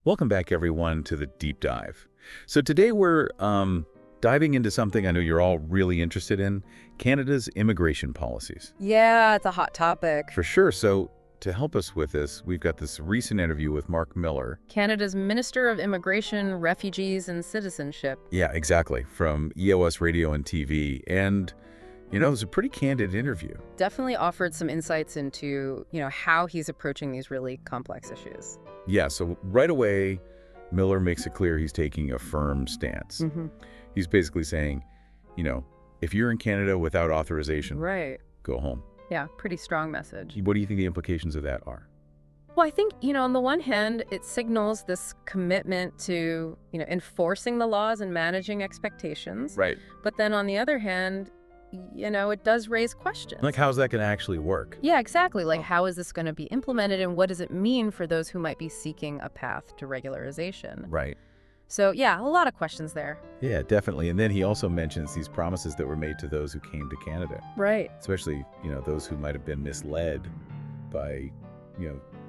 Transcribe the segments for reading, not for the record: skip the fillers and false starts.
Welcome back, everyone, to the Deep Dive. So today we're diving into something I know you're all really interested in, Canada's immigration policies. Yeah, it's a hot topic. For sure. So to help us with this, we've got this recent interview with Marc Miller. Canada's Minister of Immigration, Refugees, and Citizenship. Yeah, exactly, from EAWAZ Radio and TV. And, you know, it was a pretty candid interview. Definitely offered some insights into, how he's approaching these really complex issues. Yeah, so right away, Miller makes it clear he's taking a firm stance. He's basically saying, if you're in Canada without authorization, Right. go home. Yeah, pretty strong message. What do you think the implications of that are? Well, I think, on the one hand, it signals this commitment to, enforcing the laws and managing expectations. Right. But then on the other hand, it does raise questions. Like, how's that going to actually work? Yeah, exactly. Like, how is this going to be implemented, and what does it mean for those who might be seeking a path to regularization? Right. So, yeah, a lot of questions there. Yeah, definitely. And then he also mentions these promises that were made to those who came to Canada. Right. Especially, those who might have been misled by,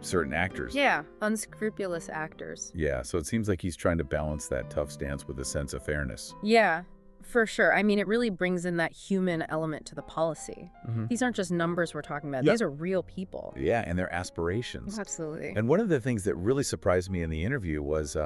certain actors. Yeah, unscrupulous actors. Yeah, so it seems like he's trying to balance that tough stance with a sense of fairness. Yeah, for sure. I mean, it really brings in that human element to the policy. These aren't just numbers we're talking about. Yeah. These are real people. Yeah, and their aspirations. Absolutely. And one of the things that really surprised me in the interview was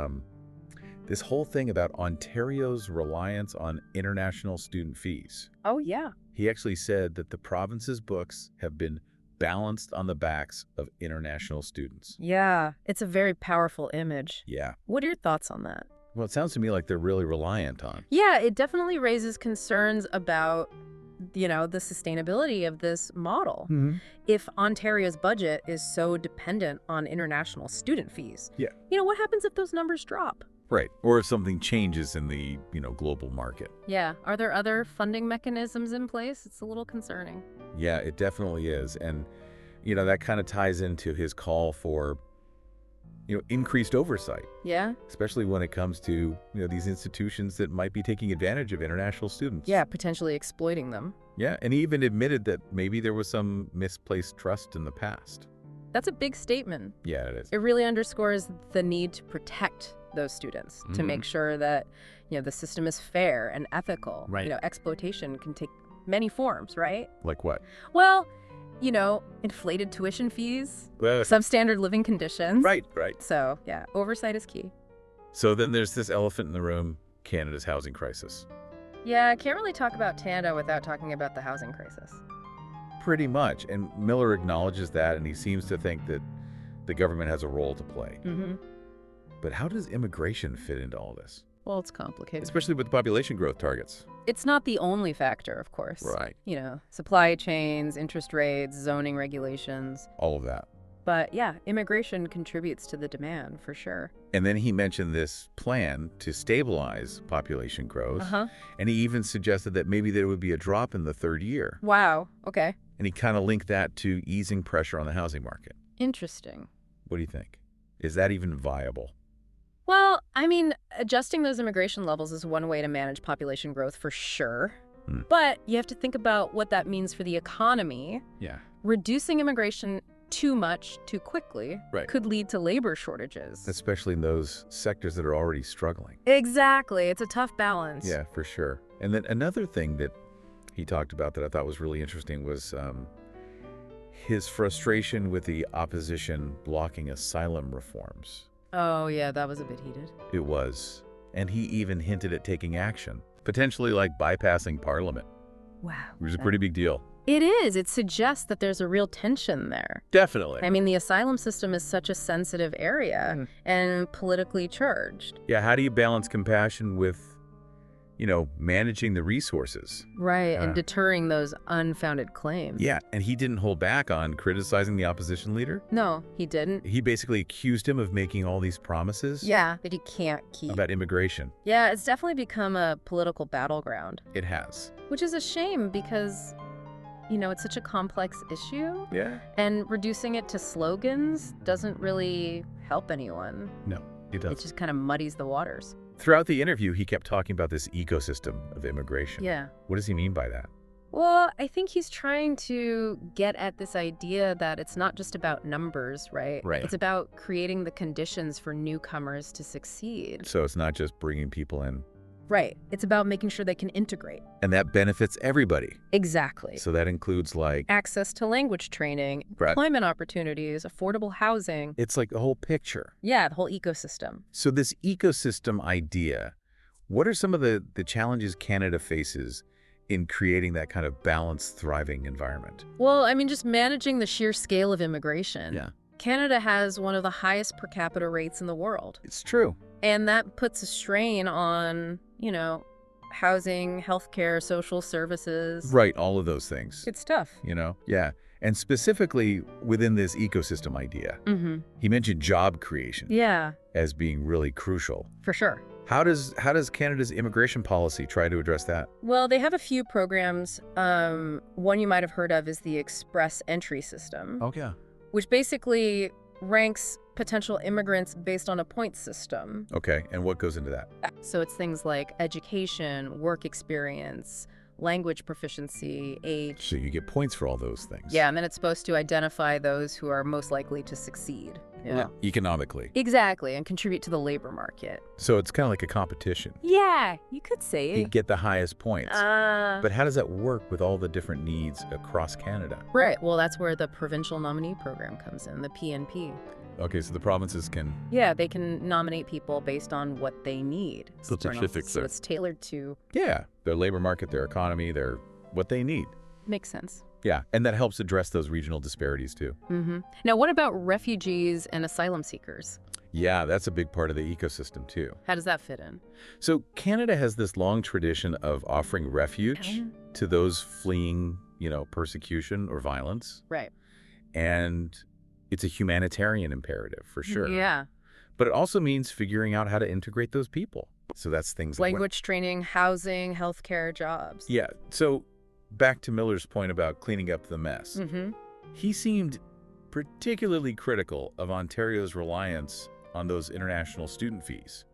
this whole thing about Ontario's reliance on international student fees. Oh, yeah. He actually said that the province's books have been balanced on the backs of international students. Yeah, it's a very powerful image. Yeah. What are your thoughts on that? Well, it sounds to me like they're really reliant on. Yeah, it definitely raises concerns about, the sustainability of this model. If Ontario's budget is so dependent on international student fees, Yeah. What happens if those numbers drop? Right. Or if something changes in the, global market. Yeah. Are there other funding mechanisms in place? It's a little concerning. Yeah, it definitely is. And, that kind of ties into his call for, increased oversight. Yeah? Especially when it comes to, these institutions that might be taking advantage of international students. Yeah, potentially exploiting them. Yeah, and he even admitted that maybe there was some misplaced trust in the past. That's a big statement. Yeah, it is. It really underscores the need to protect those students, to make sure that, the system is fair and ethical. Right. Exploitation can take many forms, right? Like what? Well, inflated tuition fees, substandard living conditions. Right. So, yeah, oversight is key. So then there's this elephant in the room, Canada's housing crisis. Yeah, I can't really talk about Canada without talking about the housing crisis. Pretty much. And Miller acknowledges that, and he seems to think that the government has a role to play. But how does immigration fit into all this? Well, it's complicated. Especially with the population growth targets. It's not the only factor, of course. Right. Supply chains, interest rates, zoning regulations. All of that. But yeah, immigration contributes to the demand, for sure. And then he mentioned this plan to stabilize population growth. And he even suggested that maybe there would be a drop in the third year. Wow. Okay. And he kind of linked that to easing pressure on the housing market. Interesting. What do you think? Is that even viable? Well, I mean, adjusting those immigration levels is one way to manage population growth for sure. But you have to think about what that means for the economy. Yeah. Reducing immigration too much, too quickly, could lead to labor shortages. Especially in those sectors that are already struggling. Exactly. It's a tough balance. Yeah, for sure. And then another thing that he talked about that I thought was really interesting was his frustration with the opposition blocking asylum reforms. Oh, yeah, that was a bit heated. It was. And he even hinted at taking action, potentially like bypassing Parliament. Wow. It was a pretty big deal. It is. It suggests that there's a real tension there. Definitely. I mean, the asylum system is such a sensitive area and politically charged. Yeah, how do you balance compassion with, managing the resources? Right, and deterring those unfounded claims. Yeah, and he didn't hold back on criticizing the opposition leader. No, he didn't. He basically accused him of making all these promises. Yeah, that he can't keep. About immigration. Yeah, it's definitely become a political battleground. It has. Which is a shame because, it's such a complex issue. Yeah. And reducing it to slogans doesn't really help anyone. No, it doesn't. It just kind of muddies the waters. Throughout the interview, he kept talking about this ecosystem of immigration. Yeah. What does he mean by that? Well, I think he's trying to get at this idea that it's not just about numbers, right? Right. It's about creating the conditions for newcomers to succeed. So it's not just bringing people in. Right. It's about making sure they can integrate. And that benefits everybody. Exactly. So that includes like Access to language training, Right. employment opportunities, affordable housing. It's like the whole picture. Yeah, the whole ecosystem. So this ecosystem idea, what are some of the challenges Canada faces in creating that kind of balanced, thriving environment? Well, I mean, just managing the sheer scale of immigration. Yeah. Canada has one of the highest per capita rates in the world. It's true. And that puts a strain on, housing, healthcare, social services. Right, all of those things. It's tough. Yeah. And specifically within this ecosystem idea, Mm-hmm. he mentioned job creation Yeah, as being really crucial. for sure. How does Canada's immigration policy try to address that? Well, they have a few programs. One you might have heard of is the Express Entry System, Oh, yeah. which basically ranks potential immigrants based on a points system. Okay, and what goes into that? So it's things like education, work experience, language proficiency, age. So you get points for all those things. Yeah, and then it's supposed to identify those who are most likely to succeed. Yeah. Economically. Exactly, and contribute to the labor market. So it's kind of like a competition. Yeah, you could say You it. get the highest points. But how does that work with all the different needs across Canada? Right, well, that's where the provincial nominee program comes in, the PNP. Okay, so the provinces can... Yeah, they can nominate people based on what they need. Specifics So there. it's tailored to... Yeah, their labor market, their economy, their what they need. Makes sense. Yeah, and that helps address those regional disparities too. Mm-hmm. Now, what about refugees and asylum seekers? Yeah, that's a big part of the ecosystem too. How does that fit in? So Canada has this long tradition of offering refuge to those fleeing, persecution or violence. Right. And it's a humanitarian imperative for sure. Yeah. But it also means figuring out how to integrate those people. So that's things like... Language training, housing, healthcare, jobs. Yeah, so back to Miller's point about cleaning up the mess. Mm-hmm. He seemed particularly critical of Ontario's reliance on those international student fees.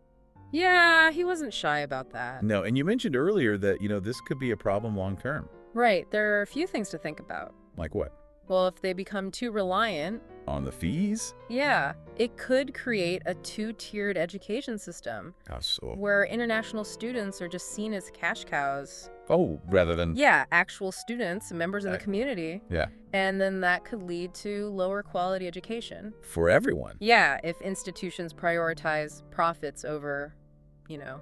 Yeah, he wasn't shy about that. No, and you mentioned earlier that, this could be a problem long term. Right, there are a few things to think about. Like what? Well, if they become too reliant, On the fees? yeah, it could create a two-tiered education system How so? where international students are just seen as cash cows. Oh, rather than... Yeah, actual students, members of the community. Yeah. And then that could lead to lower quality education. For everyone. Yeah, if institutions prioritize profits over,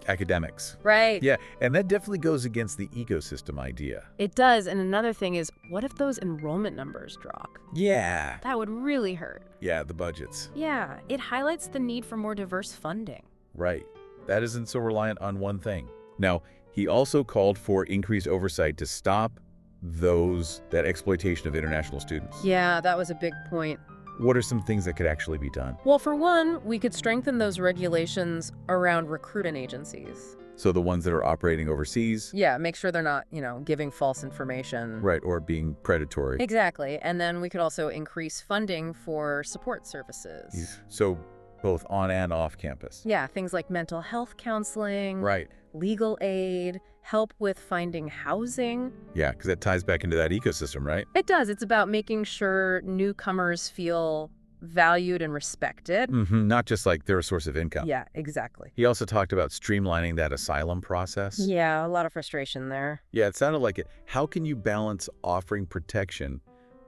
Academics. Right. Yeah, and that definitely goes against the ecosystem idea. It does. And another thing is, what if those enrollment numbers drop? Yeah. That would really hurt. Yeah, the budgets. Yeah, it highlights the need for more diverse funding. Right. That isn't so reliant on one thing. Now, he also called for increased oversight to stop that exploitation of international students. Yeah, that was a big point. What are some things that could actually be done? Well, for one, we could strengthen those regulations around recruiting agencies. So the ones that are operating overseas? Yeah, make sure they're not, giving false information. Right, or being predatory. Exactly. And then we could also increase funding for support services. So both on and off campus. Yeah, things like mental health counseling, Right. legal aid, help with finding housing. Yeah, because that ties back into that ecosystem, right? It does. It's about making sure newcomers feel valued and respected. Mm-hmm. Not just like they're a source of income. Yeah, exactly. He also talked about streamlining that asylum process. Yeah, a lot of frustration there. Yeah, it sounded like it. How can you balance offering protection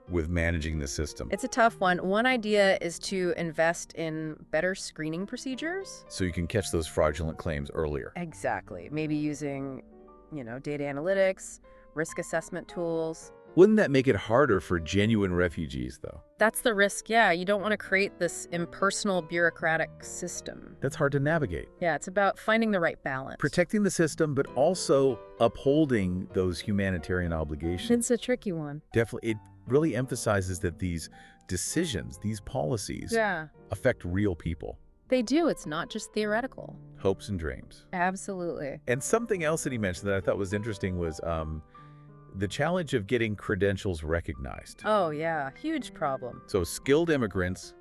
with managing the system? It's a tough one. One idea is to invest in better screening procedures. So you can catch those fraudulent claims earlier. Exactly. Maybe using, data analytics, risk assessment tools. Wouldn't that make it harder for genuine refugees, though? That's the risk, yeah. You don't want to create this impersonal bureaucratic system. That's hard to navigate. Yeah, it's about finding the right balance. Protecting the system, but also upholding those humanitarian obligations. It's a tricky one. Definitely, it really emphasizes that these decisions, these policies, affect real people. They do. It's not just theoretical. Hopes and dreams. Absolutely. And something else that he mentioned that I thought was interesting was the challenge of getting credentials recognized. Oh, yeah. Huge problem. So skilled immigrants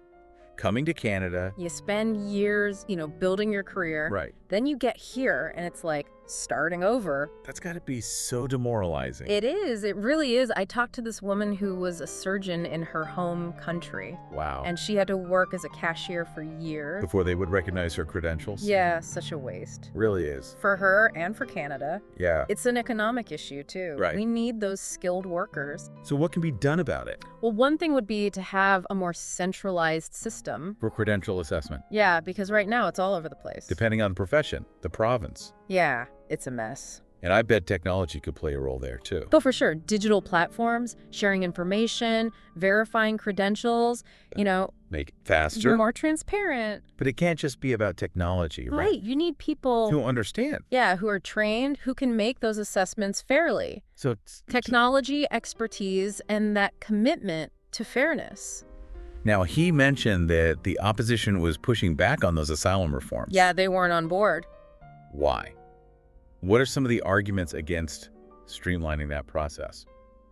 coming to Canada. You spend years, building your career. Right. Then you get here and it's like, starting over. That's got to be so demoralizing. It is. It really is. I talked to this woman who was a surgeon in her home country. Wow. And she had to work as a cashier for years. Before they would recognize her credentials? Yeah, such a waste. Really is. For her and for Canada. Yeah. It's an economic issue, too. Right. We need those skilled workers. So what can be done about it? Well, one thing would be to have a more centralized system. For credential assessment? Yeah, because right now it's all over the place. Depending on the profession, the province. Yeah, it's a mess. And I bet technology could play a role there, too. Oh, for sure. Digital platforms, sharing information, verifying credentials, Make it faster. more transparent. But it can't just be about technology, right? Right. You need people To understand. yeah, who are trained, who can make those assessments fairly. So it's Technology, expertise, and that commitment to fairness. Now, he mentioned that the opposition was pushing back on those asylum reforms. Yeah, they weren't on board. Why? What are some of the arguments against streamlining that process?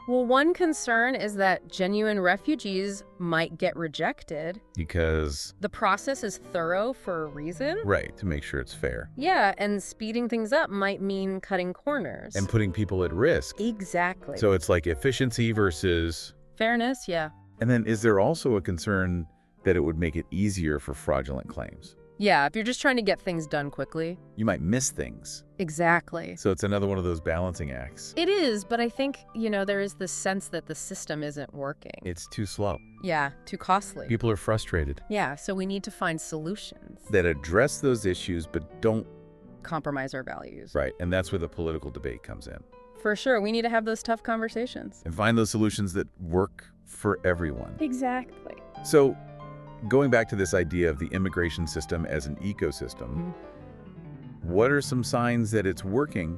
Well, one concern is that genuine refugees might get rejected. Because, The process is thorough for a reason. right, to make sure it's fair. Yeah, and speeding things up might mean cutting corners. And putting people at risk. Exactly. So it's like efficiency versus... Fairness, yeah. And then is there also a concern that it would make it easier for fraudulent claims? Yeah, if you're just trying to get things done quickly. You might miss things. Exactly. So it's another one of those balancing acts. It is, but I think, there is this sense that the system isn't working. It's too slow. Yeah, too costly. People are frustrated. Yeah, so we need to find solutions. That address those issues but don't... Compromise our values. Right, and that's where the political debate comes in. For sure, we need to have those tough conversations. And find those solutions that work for everyone. Exactly. So, going back to this idea of the immigration system as an ecosystem, what are some signs that it's working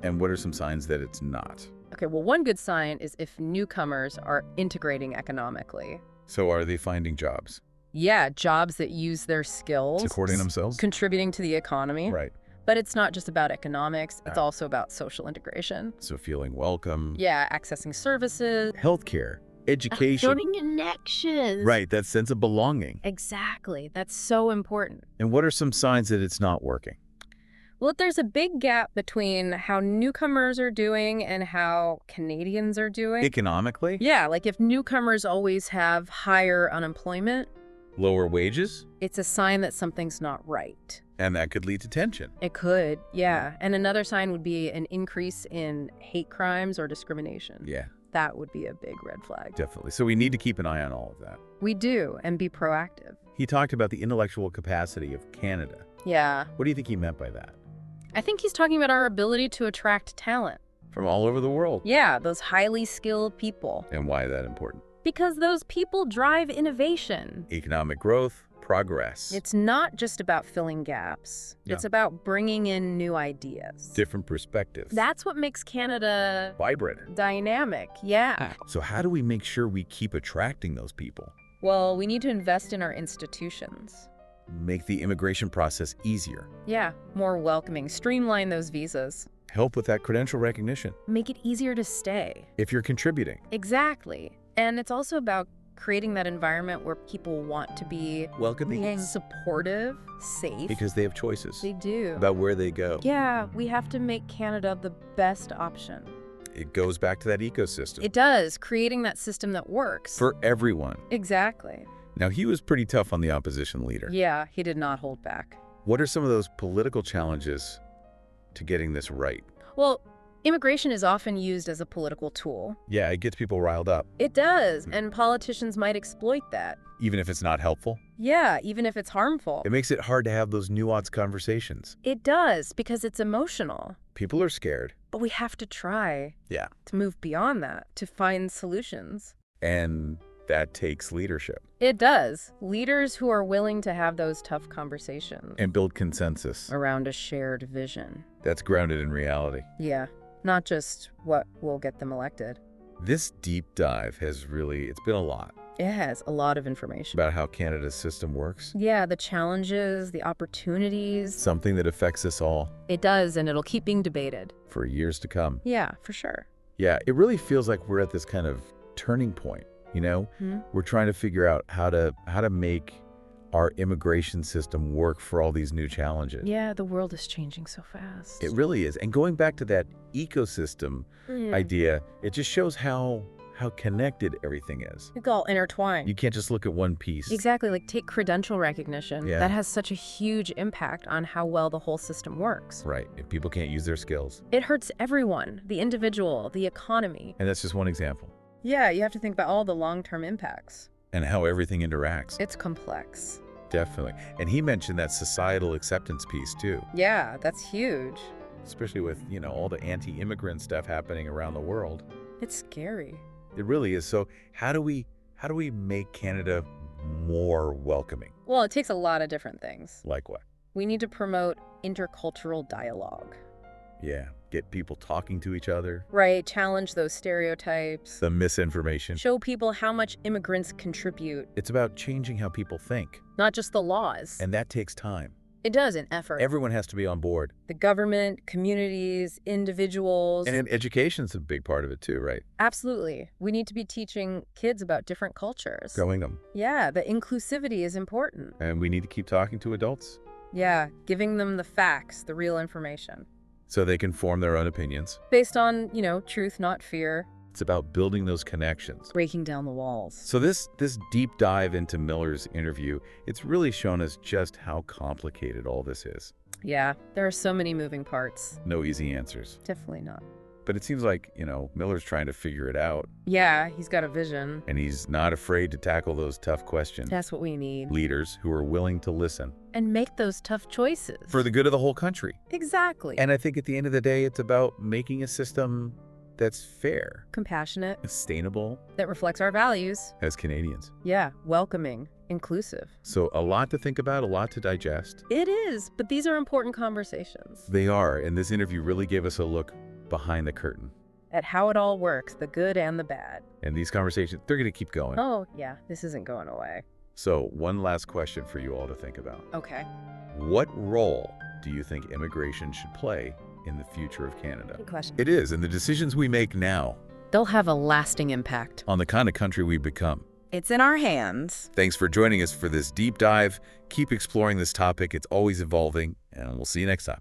and what are some signs that it's not? Okay, well, one good sign is if newcomers are integrating economically. So are they finding jobs? Yeah, jobs that use their skills. Supporting themselves? Contributing to the economy. Right. But it's not just about economics, it's Right. also about social integration. So feeling welcome. Yeah, accessing services. Healthcare. Education. Building connections. Right, that sense of belonging. Exactly. That's so important. And what are some signs that it's not working? Well, there's a big gap between how newcomers are doing and how Canadians are doing. Economically? Yeah, like if newcomers always have higher unemployment, Lower wages? it's a sign that something's not right. And that could lead to tension. It could, yeah. And another sign would be an increase in hate crimes or discrimination. Yeah, That would be a big red flag. definitely. So we need to keep an eye on all of that. We do, and be proactive. He talked about the intellectual capacity of Canada. Yeah. What do you think he meant by that? I think he's talking about our ability to attract talent. From all over the world. Yeah, those highly skilled people. And why is that important? Because those people drive innovation. Economic growth, progress. It's not just about filling gaps. Yeah. It's about bringing in new ideas. Different perspectives. That's what makes Canada vibrant. dynamic. Yeah. So how do we make sure we keep attracting those people? Well, we need to invest in our institutions. Make the immigration process easier. Yeah, more welcoming. Streamline those visas. Help with that credential recognition. Make it easier to stay. If you're contributing. Exactly. And it's also about creating that environment where people want to be Welcoming. supportive, safe. Because they have choices They do. about where they go. Yeah, we have to make Canada the best option. It goes back to that ecosystem. It does, creating that system that works. For everyone. Exactly. Now, he was pretty tough on the opposition leader. Yeah, he did not hold back. What are some of those political challenges to getting this right? Well, immigration is often used as a political tool. Yeah, it gets people riled up, It does, and politicians might exploit that. even if it's not helpful. Yeah, even if it's harmful. It makes it hard to have those nuanced conversations. It does, because it's emotional. People are scared. But we have to try Yeah. to move beyond that, to find solutions. And that takes leadership. It does. Leaders who are willing to have those tough conversations And build consensus. around a shared vision. That's grounded in reality. Yeah, not just what will get them elected. This deep dive it's been a lot It has a lot of information. about how Canada's system works. Yeah, the challenges, the opportunities. Something that affects us all It does, and it'll keep being debated. for years to come. Yeah, for sure. Yeah, it really feels like we're at this kind of turning point, you know? Hmm? We're trying to figure out how to make our immigration system work for all these new challenges. Yeah, the world is changing so fast. It really is. And going back to that ecosystem idea, it just shows how connected everything is. It's all intertwined. You can't just look at one piece. Exactly, like take credential recognition. Yeah. That has such a huge impact on how well the whole system works. Right. If people can't use their skills. It hurts everyone, the individual, the economy. And that's just one example. Yeah, you have to think about all the long-term impacts. And how everything interacts. It's complex. Definitely. And he mentioned that societal acceptance piece too. Yeah, that's huge. Especially with, all the anti-immigrant stuff happening around the world. It's scary. It really is. So how do we make Canada more welcoming? Well, it takes a lot of different things. Like what? We need to promote intercultural dialogue. Yeah. Get people talking to each other. Right, challenge those stereotypes. The misinformation. Show people how much immigrants contribute. It's about changing how people think. Not just the laws. And that takes time. It does, an effort. Everyone has to be on board. The government, communities, individuals. And education's a big part of it too, right? Absolutely. We need to be teaching kids about different cultures. Growing them. Yeah, the inclusivity is important. And we need to keep talking to adults. Yeah, giving them the facts, the real information. So they can form their own opinions. Based on, truth, not fear. It's about building those connections. Breaking down the walls. So this deep dive into Miller's interview, it's really shown us just how complicated all this is. Yeah, there are so many moving parts. No easy answers. Definitely not. But it seems like, Miller's trying to figure it out. Yeah, he's got a vision. And he's not afraid to tackle those tough questions. That's what we need. Leaders who are willing to listen. And make those tough choices. For the good of the whole country. Exactly. And I think at the end of the day, it's about making a system that's fair. Compassionate. Sustainable. That reflects our values. As Canadians. Yeah, welcoming. Inclusive. So a lot to think about, a lot to digest. It is, but these are important conversations. They are, and this interview really gave us a look behind the curtain. At how it all works, the good and the bad. And these conversations, they're going to keep going. Oh, yeah, this isn't going away. So one last question for you all to think about. Okay. What role do you think immigration should play in the future of Canada? Good question. It is, and the decisions we make now. They'll have a lasting impact. On the kind of country we become. It's in our hands. Thanks for joining us for this deep dive. Keep exploring this topic. It's always evolving, and we'll see you next time.